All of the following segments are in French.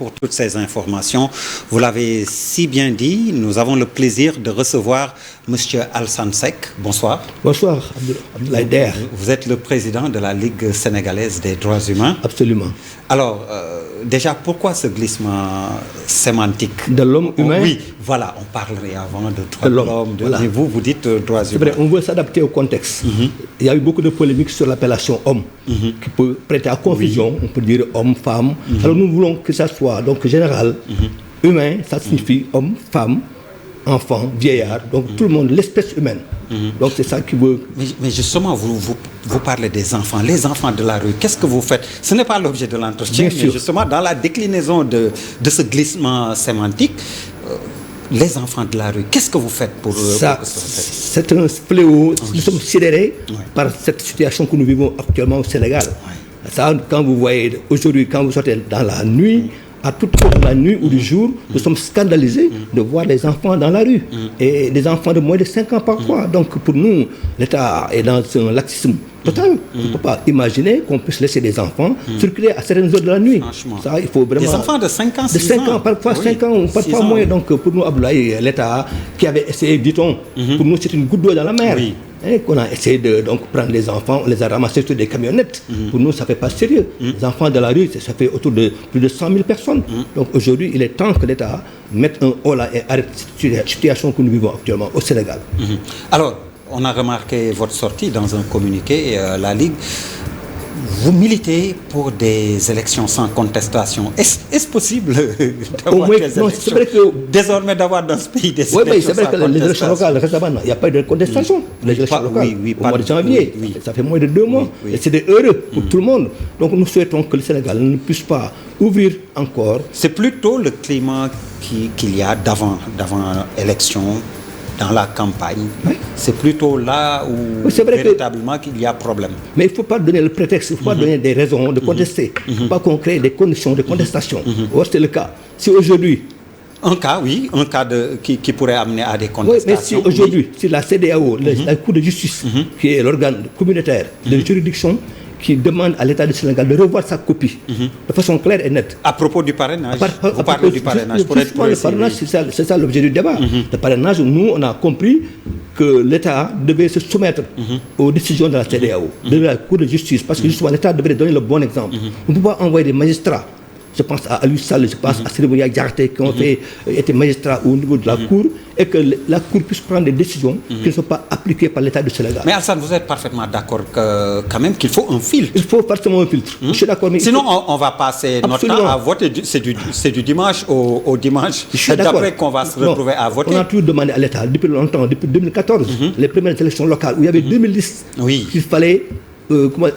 Pour toutes ces informations. Vous l'avez si bien dit, nous avons le plaisir de recevoir M. Alassane Seck. Bonsoir. Bonsoir, Abdoulaye Der. Vous êtes le président de la Ligue sénégalaise des droits humains. Absolument. Alors, déjà, pourquoi ce glissement sémantique de l'homme humain? Oui, voilà, on parlerait avant de droits de l'homme. Voilà. Mais vous dites droits humains. C'est vrai, on veut s'adapter au contexte. Il y a eu beaucoup de polémiques sur l'appellation homme, qui peut prêter à confusion. On peut dire homme, femme. Alors nous voulons que ça soit donc général. Humain, ça signifie homme, femme, enfant, vieillard, donc tout le monde, l'espèce humaine. Donc c'est ça qui veut... Mais justement, vous parlez des enfants, les enfants de la rue, qu'est-ce que vous faites? Ce n'est pas l'objet de l'entretien, mais justement dans la déclinaison de ce glissement sémantique, les enfants de la rue, qu'est-ce que vous faites pour ça? C'est un fléau, nous sommes sidérés par cette situation que nous vivons actuellement au Sénégal. Ça, quand vous voyez, aujourd'hui, quand vous sortez dans la nuit, à toute heure de la nuit ou du jour, nous sommes scandalisés de voir les enfants dans la rue. Et des enfants de moins de 5 ans parfois. Donc pour nous, l'État est dans un laxisme total. On ne peut pas imaginer qu'on puisse laisser des enfants circuler à certaines heures de la nuit. Ça, il faut vraiment... Des enfants de 5 ans, 6 de 5 ans, parfois 5 ans, parfois moins. Donc pour nous, Abdoulaye, l'État qui avait essayé, dit-on, pour nous c'est une goutte d'eau dans la mer. Et qu'on a essayé de donc, prendre les enfants, on les a ramassés sur des camionnettes. Pour nous, ça ne fait pas sérieux. Les enfants de la rue, ça fait autour de plus de 100 000 personnes. Donc aujourd'hui, il est temps que l'État mette un haut là et arrête cette situation que nous vivons actuellement au Sénégal. Alors, on a remarqué votre sortie dans un communiqué, la Ligue. Vous militez pour des élections sans contestation. Est-ce possible d'avoir des élections? C'est vrai que... Désormais d'avoir dans ce pays des élections sans contestation? C'est vrai que les élections locales, récemment, il n'y a pas de contestation. Les élections locales, au mois de janvier, ça fait moins de 2 mois. Et c'est heureux pour tout le monde. Donc nous souhaitons que le Sénégal ne puisse pas ouvrir encore. C'est plutôt le climat qu'il y a d'avant élection, dans la campagne. C'est plutôt là où véritablement qu'il y a problème. Mais il ne faut pas donner le prétexte, il ne faut pas donner des raisons de contester. Il ne faut pas qu'on crée des conditions de contestation. Or, c'est le cas. Si aujourd'hui... Un cas qui pourrait amener à des contestations. Oui, mais si aujourd'hui, si la CEDEAO, la Cour de justice, qui est l'organe communautaire de juridiction, qui demande à l'État du Sénégal de revoir sa copie de façon claire et nette. À propos du parrainage, vous parlez du parrainage pour être précis. Le parrainage, c'est ça l'objet du débat. Le parrainage, nous, on a compris que l'État devait se soumettre aux décisions de la CEDEAO, de la Cour de justice, parce que justement l'État devrait donner le bon exemple. On ne peut pas envoyer des magistrats. Je pense à Aliou Sall, je pense à Siribouya Diarté qui ont été magistrats au niveau de la Cour et que la Cour puisse prendre des décisions qui ne sont pas appliquées par l'État du Sénégal. Mais Alassane, vous êtes parfaitement d'accord quand même qu'il faut un filtre. Il faut forcément un filtre. Je suis d'accord. Sinon, on va passer notre temps à voter. C'est du dimanche au dimanche. D'après qu'on va se retrouver à voter. On a toujours demandé à l'État depuis longtemps, depuis 2014, les premières élections locales où il y avait 2000 listes, qu'il fallait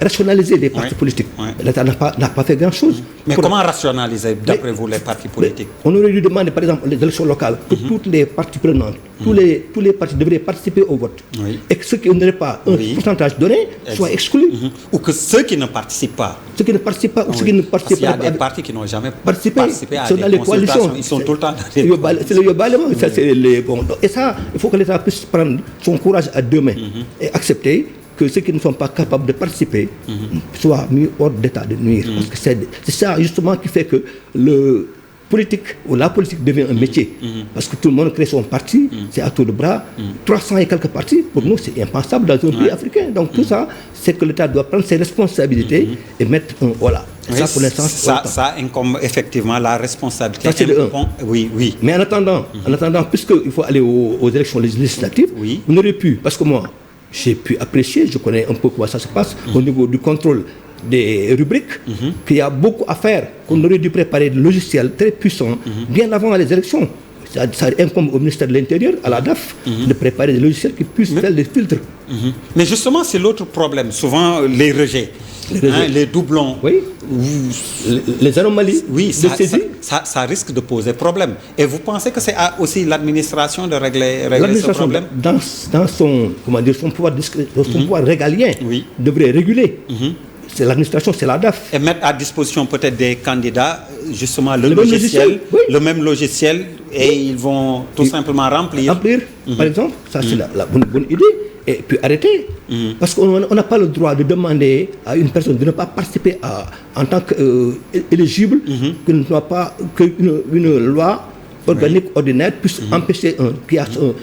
rationaliser les partis politiques. L'État n'a pas fait grand-chose. Mais comment rationaliser, d'après vous, les partis politiques? On aurait dû demander, par exemple, les élections locales, que toutes les parties prenantes, tous les partis devraient participer au vote. Et que ceux qui n'auraient pas un pourcentage donné soient exclus. Ou que ceux qui ne participent pas. Ceux qui ne participent pas, ou ceux qui ne participent pas. Il y a des partis qui n'ont jamais participé à des consultations. Ils sont tout le temps dans les coalitions. C'est le yobalement. Et ça, il faut que l'État puisse prendre son courage à 2 mains et accepter que ceux qui ne sont pas capables de participer soient mis hors d'état de nuire. Parce que c'est ça justement qui fait que le politique ou la politique devient un métier. Parce que tout le monde crée son parti, c'est à tour de bras. 300 et quelques partis, pour nous c'est impensable dans un pays africain. Donc tout ça, c'est que l'État doit prendre ses responsabilités et mettre un voilà. Ça, pour l'instant, ça incombe effectivement la responsabilité. Ça, c'est de oui. Mais en attendant, puisqu'il faut aller aux élections législatives, on aurait pu, parce que moi, j'ai pu apprécier, je connais un peu comment ça se passe au niveau du contrôle des rubriques, qu'il y a beaucoup à faire, qu'on aurait dû préparer des logiciels très puissants bien avant les élections. Ça incombe au ministère de l'Intérieur, à la DAF, de préparer des logiciels qui puissent faire des filtres. Mais justement, c'est l'autre problème. Souvent, les rejets. Les doublons, les anomalies, ça risque de poser problème. Et vous pensez que c'est aussi l'administration de régler ce problème? Dans son pouvoir régalien, devrait réguler. C'est l'administration, c'est la DAF. Et mettre à disposition peut-être des candidats, justement, le même logiciel, et ils vont tout simplement remplir. Par exemple, ça c'est la bonne idée. et puis arrêter. Parce qu'on n'a pas le droit de demander à une personne de ne pas participer en tant qu'éligible, que ne soit pas qu'une loi organique ordinaire puisse empêcher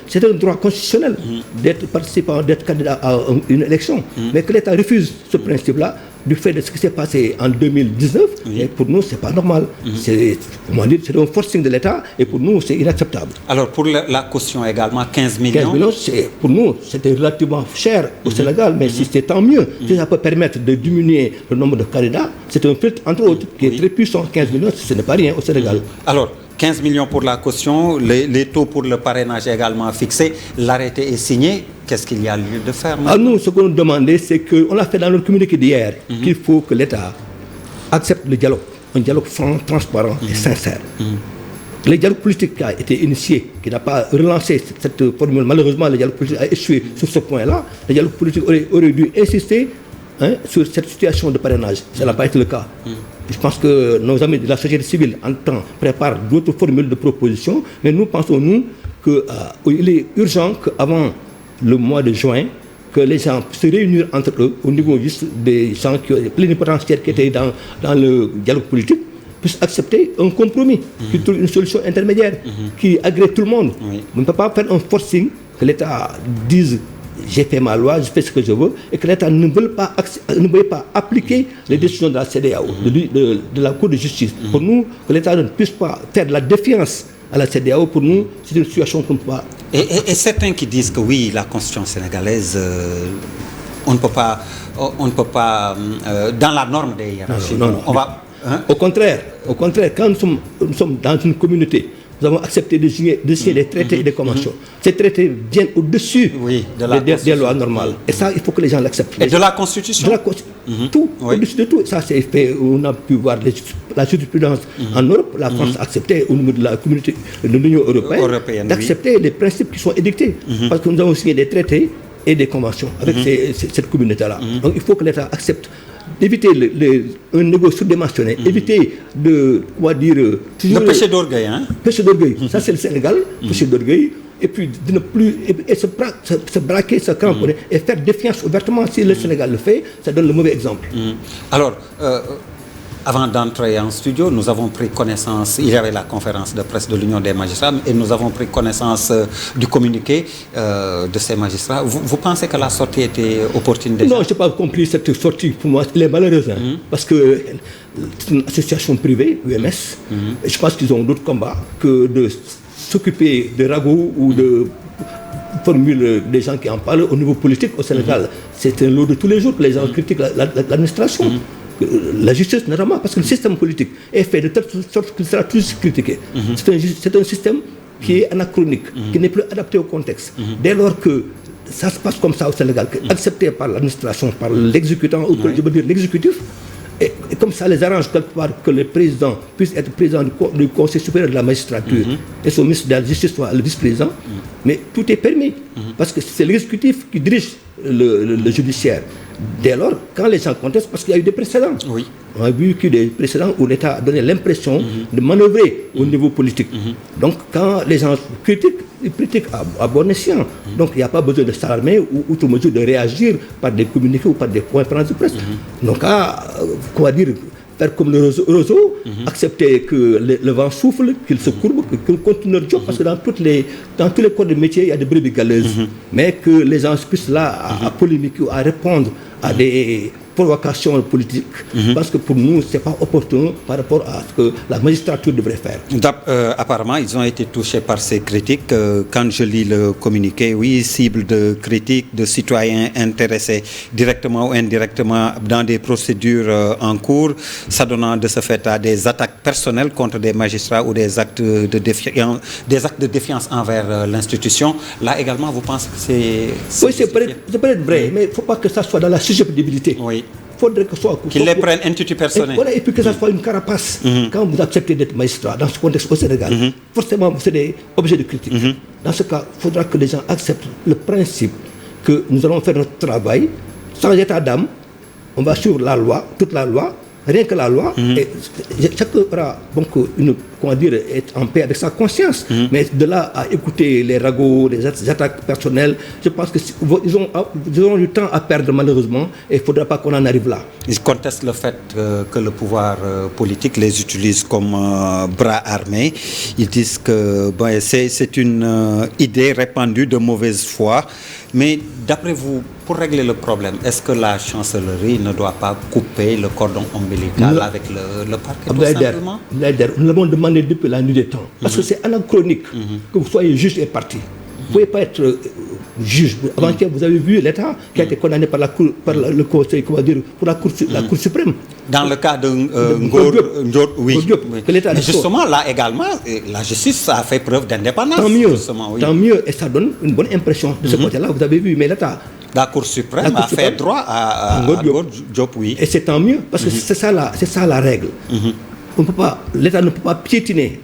c'est un droit constitutionnel d'être participant, d'être candidat à une élection. Mais que l'État refuse ce principe-là du fait de ce qui s'est passé en 2019, et pour nous, c'est pas normal. C'est un forcing de l'État, et pour nous, c'est inacceptable. Alors, pour la caution également, 15 millions. 15 millions, pour nous, c'était relativement cher au Sénégal, mais si c'est tant mieux. Si ça peut permettre de diminuer le nombre de candidats, c'est un filtre, entre autres, qui est très puissant. 15 millions, ce n'est pas rien au Sénégal. Alors, 15 millions pour la caution, les taux pour le parrainage également fixés, l'arrêté est signé. Qu'est-ce qu'il y a lieu de faire maintenant? Nous, ce qu'on nous demandait, c'est qu'on l'a fait dans notre communiqué d'hier, qu'il faut que l'État accepte le dialogue, un dialogue franc, transparent et sincère. Le dialogue politique qui a été initié, qui n'a pas relancé cette formule, malheureusement, le dialogue politique a échoué sur ce point-là. Le dialogue politique aurait dû insister sur cette situation de parrainage. Ça n'a pas été le cas. Je pense que nos amis de la société civile en temps préparent d'autres formules de propositions, mais nous pensons, qu'il est urgent qu'avant le mois de juin, que les gens se réunissent entre eux au niveau juste des gens plénipotentiaires qui étaient dans le dialogue politique, puissent accepter un compromis, qui trouve une solution intermédiaire, qui agrée tout le monde. On ne peut pas faire un forcing, que l'État dise j'ai fait ma loi, je fais ce que je veux, et que l'État ne veuille pas appliquer les décisions de la CEDEAO, de la Cour de justice. Pour nous, que l'État ne puisse pas faire de la défiance à la CEDEAO, pour nous, c'est une situation qu'on ne peut pas... Et certains qui disent que oui, la constitution sénégalaise, on ne peut pas dans la norme des hiérarchies. Non. Au contraire, quand nous sommes dans une communauté, nous avons accepté de signer des traités et des conventions. Ces traités viennent au-dessus des lois normales. Et ça, il faut que les gens l'acceptent. Et de la Constitution. Tout, au-dessus de tout. Ça, c'est fait. On a pu voir la jurisprudence en Europe. La France a accepté au niveau de la communauté de l'Union européenne d'accepter les principes qui sont édictés. Parce que nous avons signé des traités et des conventions avec cette communauté-là. Donc, il faut que l'État accepte d'éviter un négo surdimensionné, éviter de, le péché d'orgueil. Péché d'orgueil, ça c'est le Sénégal, péché d'orgueil, et puis de ne plus se braquer, se cramponner, et faire défiance ouvertement. Si le Sénégal le fait, ça donne le mauvais exemple. Alors, avant d'entrer en studio, nous avons pris connaissance, il y avait la conférence de presse de l'Union des magistrats, et nous avons pris connaissance du communiqué de ces magistrats. Vous pensez que la sortie était opportune déjà? Non, je n'ai pas compris cette sortie. Pour moi, elle est malheureuse, parce que c'est une association privée, UMS, et je pense qu'ils ont d'autres combats que de s'occuper de ragots ou de formules des gens qui en parlent au niveau politique au Sénégal. C'est un lot de tous les jours que les gens critiquent l'administration. La justice, notamment, parce que le système politique est fait de telle sorte qu'il sera toujours critiqué. C'est un système qui est anachronique, qui n'est plus adapté au contexte. Dès lors que ça se passe comme ça au Sénégal, accepté par l'administration, par l'exécutant, ou je veux dire l'exécutif, et comme ça les arrange quelque part que le président puisse être président du Conseil supérieur de la magistrature et son ministre de la Justice soit le vice-président, mais tout est permis, parce que c'est l'exécutif qui dirige le judiciaire. Dès lors, quand les gens contestent, parce qu'il y a eu des précédents, on a vu qu'il y a eu des précédents où l'État a donné l'impression de manœuvrer au niveau politique. Donc, quand les gens critiquent, ils critiquent à bon escient. Donc, il n'y a pas besoin de s'alarmer ou outre mesure de réagir par des communiqués ou par des conférences de presse. Donc, faire comme le roseau, accepter que le vent souffle, qu'il se courbe, qu'il continue leur job, parce que dans tous les corps de métier, il y a des brebis galeuses. Mais que les gens puissent là à polémiquer ou à répondre à des provocations politiques, parce que pour nous, ce n'est pas opportun par rapport à ce que la magistrature devrait faire. Apparemment, ils ont été touchés par ces critiques. Quand je lis le communiqué, oui, cible de critiques de citoyens intéressés directement ou indirectement dans des procédures en cours, s'adonnant de ce fait à des attaques personnelles contre des magistrats ou des actes de défiance envers l'institution. Là également, vous pensez que c'est... Oui, c'est peut-être vrai, mais il ne faut pas que ça soit dans la susceptibilité. Oui. Faudrait que soit qu'ils les prennent intitut personnel. Et puis que ça soit une carapace. Quand vous acceptez d'être magistrat dans ce contexte au Sénégal, forcément vous serez objet de critique. Dans ce cas, il faudra que les gens acceptent le principe que nous allons faire notre travail sans état d'âme. On va suivre la loi, toute la loi, rien que la loi, et chacun aura donc être en paix avec sa conscience. Mais de là à écouter les ragots, les attaques personnelles, je pense que ils auront du temps à perdre malheureusement, et il ne faudra pas qu'on en arrive là. Ils contestent le fait que le pouvoir politique les utilise comme bras armés. Ils disent que c'est une idée répandue de mauvaise foi. Mais d'après vous, pour régler le problème, est-ce que la chancellerie ne doit pas couper le cordon ombilical avec le parquet tout simplement? Nous l'avons demandé depuis la nuit des temps. Parce que c'est anachronique que vous soyez juge et parti. Vous ne pouvez pas être juge. Avant-hier, vous avez vu l'État qui a été condamné par le Conseil, pour la Cour suprême. Dans le cas de Ngor, oui. Mais justement, là également, la justice a fait preuve d'indépendance. Tant mieux, et ça donne une bonne impression de ce côté-là. Vous avez vu, mais l'État... La Cour suprême a fait droit à Ngor Diop, oui. Et c'est tant mieux, parce que c'est ça la règle. L'État ne peut pas piétiner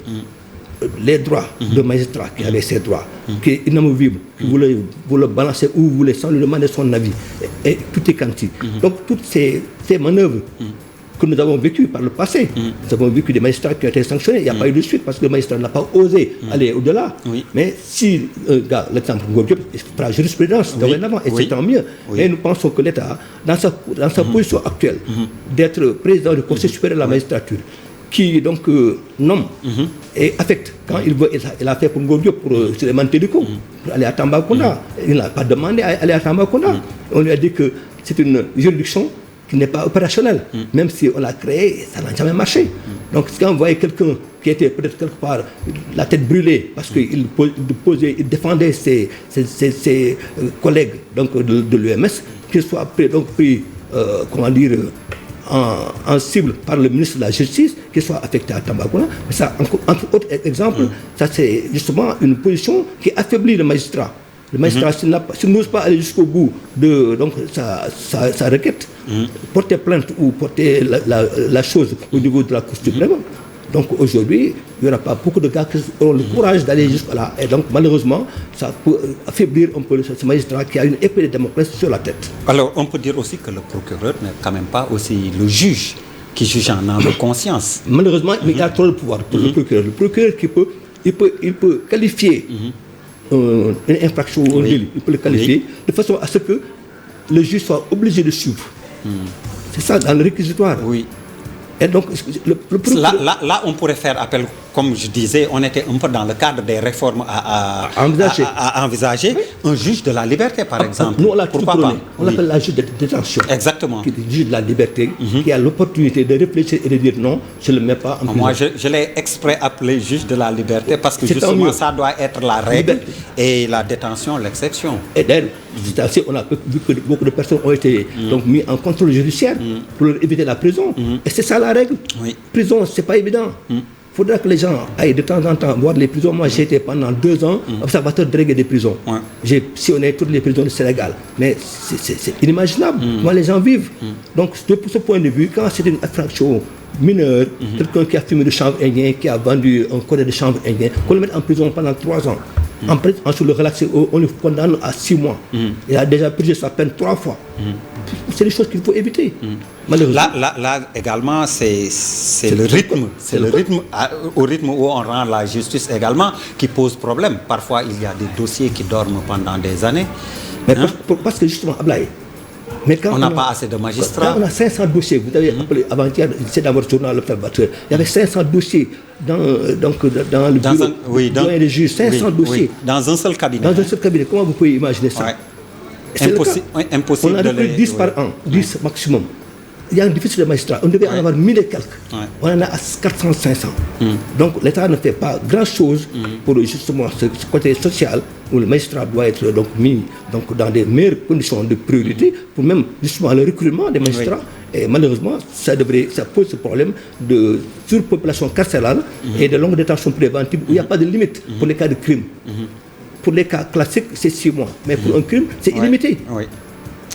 les droits de magistrats qui avaient ces droits, qui est inamovible, qui voulait le balancer où vous voulez sans lui demander son avis. Et tout est quanti. Donc toutes ces manœuvres que nous avons vécues par le passé, nous avons vécu des magistrats qui ont été sanctionnés, il n'y a pas eu de suite parce que le magistrat n'a pas osé aller au-delà. Mais si l'exemple Ngor fera jurisprudence dorénavant, et c'est tant mieux. Et nous pensons que l'État, dans sa position actuelle, d'être président du Conseil supérieur de la magistrature, qui donc nomme et affecte quand il veut. Il a fait pour Ngor Diop, pour Souleymane Téliko, pour aller à Tambacounda. Il n'a pas demandé à aller à Tambacounda. On lui a dit que c'est une juridiction qui n'est pas opérationnelle. Même si on l'a créée, ça n'a jamais marché. Donc quand vous voyez quelqu'un qui était peut-être quelque part la tête brûlée parce qu'il défendait ses collègues donc, de l'UMS, qu'il soit pris en cible par le ministre de la Justice, qui soit affecté à Tambacounda. Mais ça, entre autres exemples, ça c'est justement une position qui affaiblit le magistrat. Le magistrat, s'il n'ose pas aller jusqu'au bout de sa requête, porter plainte ou porter la chose au niveau de la Cour suprême. Donc aujourd'hui, il n'y aura pas beaucoup de gars qui auront le courage d'aller jusque-là. Et donc malheureusement, ça peut affaiblir un peu ce magistrat qui a une épée de Damoclès sur la tête. Alors on peut dire aussi que le procureur n'est quand même pas aussi le juge qui juge en âme et conscience. Malheureusement, il a trop le pouvoir pour le procureur. Le procureur il peut qualifier une infraction au délit, il peut le qualifier de façon à ce que le juge soit obligé de suivre. C'est ça dans le réquisitoire. Oui. Et donc, là, on pourrait faire appel, comme je disais, on était un peu dans le cadre des réformes à envisager. Un juge de la liberté, par exemple. Nous, on l'a tout prôné. On l'appelle la juge de détention. Exactement. Qui est le juge de la liberté, qui a l'opportunité de réfléchir et de dire non, je ne le mets pas en prison. Moi, je l'ai exprès appelé juge de la liberté parce que justement, ça doit être la règle et la détention, l'exception. Et d'ailleurs, on a vu que beaucoup de personnes ont été donc, mis en contrôle judiciaire pour leur éviter la prison. Et c'est ça la règle. Prison, c'est pas évident. Il faudra que les gens aillent de temps en temps voir les prisons. Moi, j'ai été pendant 2 ans observateur délégué des prisons. J'ai sillonné toutes les prisons du Sénégal. Mais c'est inimaginable. Moi, les gens vivent. Donc, de ce point de vue, quand c'est une infraction mineure, quelqu'un qui a fumé du chanvre indien, qui a vendu un collet de chanvre indien, qu'on le mette en prison pendant 3 ans. Ensuite, le relaxer, on le condamne à 6 mois. Il a déjà purgé sa peine 3 fois. C'est des choses qu'il faut éviter. Là également, c'est le rythme. C'est le rythme, au rythme où on rend la justice également, qui pose problème. Parfois, il y a des dossiers qui dorment pendant des années. Mais parce que justement, Ablaye, on n'a pas assez de magistrats. Quand on a 500 dossiers, vous avez appelé avant-hier, c'est dans votre journal l'Observateur, il y avait 500 dossiers dans le bureau des juges, 500 dossiers. Dans un seul cabinet. Dans un seul cabinet, comment vous pouvez imaginer ça? Impossible. On en a pris 10 par an, 10 maximum. Il y a un déficit de magistrats. On devait en avoir 1000 et quelques. On en a à 400-500. Donc l'État ne fait pas grand-chose pour justement ce côté social où le magistrat doit être donc, mis donc, dans des meilleures conditions de priorité pour même justement le recrutement des magistrats. Et malheureusement, ça pose ce problème de surpopulation carcérale et de longue détention préventive où il n'y a pas de limite pour les cas de crime. Pour les cas classiques, c'est 6 mois. Mais pour un crime, c'est illimité.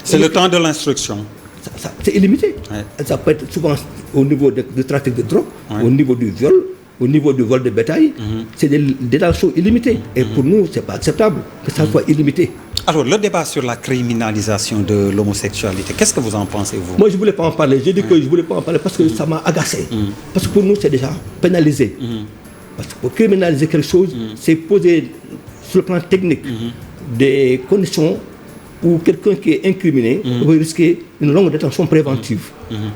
C'est le temps de l'instruction. C'est illimité. Ça peut être souvent au niveau du trafic de drogue, au niveau du viol, au niveau du vol de bétail. C'est des détentions illimitées. Et pour nous, ce n'est pas acceptable que ça soit illimité. Alors, le débat sur la criminalisation de l'homosexualité, qu'est-ce que vous en pensez, vous? Moi, je ne voulais pas en parler. J'ai dit que je ne voulais pas en parler parce que ça m'a agacé. Parce que pour nous, c'est déjà pénalisé. Parce que pour criminaliser quelque chose, c'est poser sur le plan technique des conditions où quelqu'un qui est incriminé va risquer une longue détention préventive.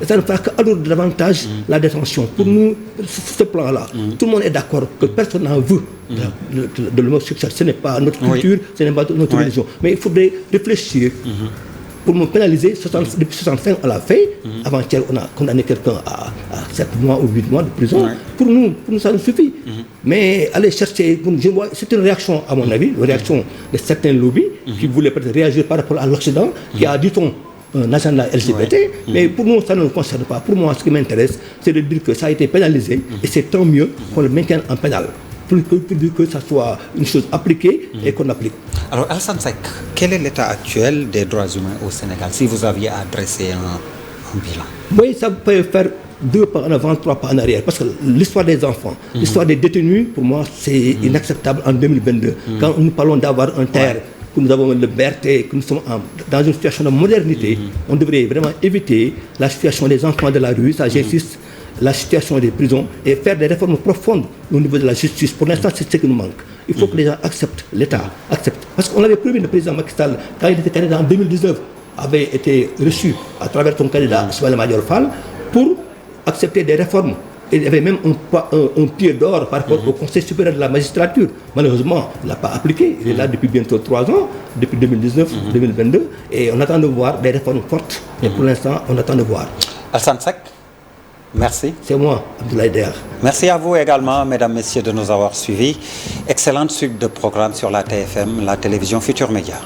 Et ça ne fera qu'alourdir davantage la détention. Pour nous, sur ce plan-là, tout le monde est d'accord que personne n'en veut de l'homosexualité. Ce n'est pas notre culture, ce n'est pas notre religion. Mais il faudrait réfléchir. Pour nous pénaliser, depuis 65, on l'a fait. Avant-hier, on a condamné quelqu'un à 7 mois ou 8 mois de prison. Pour nous, ça nous suffit. Mais aller chercher, c'est une réaction, à mon avis, une réaction de certains lobbies qui voulaient peut-être réagir par rapport à l'Occident, qui a, dit-on, un agenda LGBT. Mais pour nous, ça ne nous concerne pas. Pour moi, ce qui m'intéresse, c'est de dire que ça a été pénalisé et c'est tant mieux qu'on le maintienne en pénal. Pour dire que ça soit une chose appliquée et qu'on applique. Alors, Alassane Seck, quel est l'état actuel des droits humains au Sénégal, si vous aviez à dresser un bilan? Oui, ça peut faire 2 pas en avant, 3 pas en arrière. Parce que l'histoire des enfants, l'histoire des détenus, pour moi, c'est inacceptable en 2022. Quand nous parlons d'avoir un terre, que nous avons une liberté, que nous sommes dans une situation de modernité, on devrait vraiment éviter la situation des enfants de la rue, ça j'insiste, la situation des prisons et faire des réformes profondes au niveau de la justice. Pour l'instant, c'est ce qui nous manque. Il faut que les gens acceptent, l'État accepte. Parce qu'on avait prévu, le président Macky Sall, quand il était candidat en 2019, avait été reçu à travers son candidat Ismaïla Madior Fall pour accepter des réformes. Et il y avait même un pied d'or par rapport au Conseil supérieur de la magistrature. Malheureusement, il n'a pas appliqué. Il est là depuis bientôt 3 ans, depuis 2019-2022. Et on attend de voir des réformes fortes. Et pour l'instant, on attend de voir. Alassane Seck, merci. C'est moi, Abdoulaye Der. Merci à vous également, mesdames, messieurs, de nous avoir suivis. Excellente suite de programme sur la TFM, la télévision Futur Média.